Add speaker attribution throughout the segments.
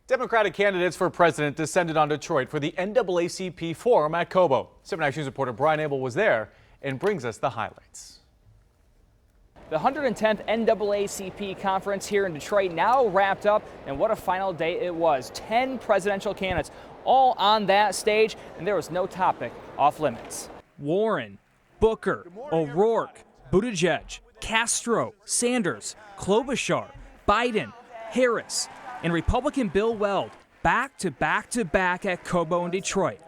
Speaker 1: Democratic candidates for president descended on Detroit for the NAACP Forum at Cobo. 7 Action News reporter Brian Abel was there and brings us the highlights.
Speaker 2: The 110th NAACP conference here in Detroit now wrapped up, and what a final day it was. 10 presidential candidates all on that stage, and there was no topic off limits. Warren, Booker, O'Rourke, Buttigieg, Castro, Sanders, Klobuchar, Biden, Harris, and Republican Bill Weld back to back at Cobo in Detroit.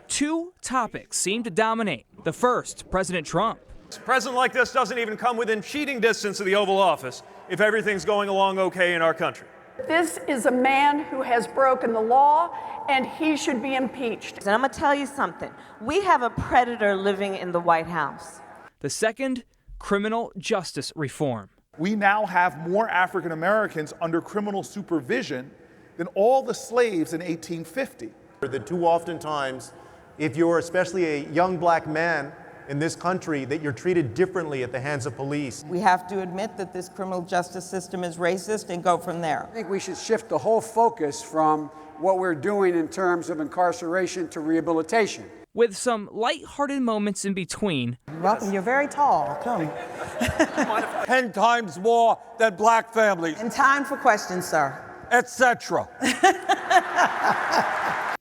Speaker 2: Two topics seem to dominate. The first, President Trump.
Speaker 3: A president like this doesn't even come within cheating distance of the Oval Office if everything's going along okay in our country.
Speaker 4: This is a man who has broken the law, and he should be impeached.
Speaker 5: And I'm going to tell you something. We have a predator living in the White House.
Speaker 2: The second, criminal justice reform.
Speaker 6: We now have more African Americans under criminal supervision than all the slaves in 1850.
Speaker 7: That too often times, if you're especially a young black man in this country, that you're treated differently at the hands of police.
Speaker 8: We have to admit that this criminal justice system is racist and go from there.
Speaker 9: I think we should shift the whole focus from what we're doing in terms of incarceration to rehabilitation.
Speaker 2: With some lighthearted moments in between.
Speaker 8: Welcome, you're very tall. Come.
Speaker 10: 10 times more than black families.
Speaker 8: And time for questions, sir.
Speaker 10: Etc.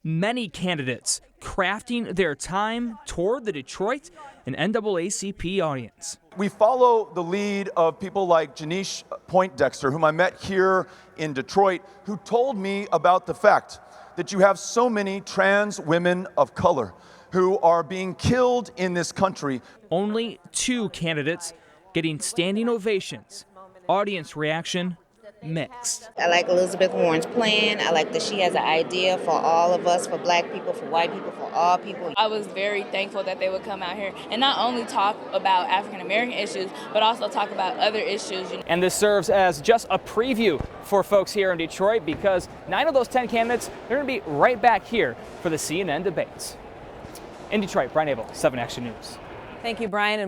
Speaker 2: Many candidates crafting their time toward the Detroit and NAACP audience.
Speaker 11: We follow the lead of people like Janice Poindexter, whom I met here in Detroit, who told me about the fact that you have so many trans women of color who are being killed in this country.
Speaker 2: Only two candidates getting standing ovations. Audience reaction mixed.
Speaker 12: I like Elizabeth Warren's plan. I like that she has an idea for all of us, for black people, for white people, for all people.
Speaker 13: I was very thankful that they would come out here and not only talk about African American issues, but also talk about other issues.
Speaker 2: And this serves as just a preview for folks here in Detroit, because 9 of those 10 candidates, they're going to be right back here for the CNN debates. In Detroit, Brian Abel, 7 Action News.
Speaker 14: Thank you, Brian.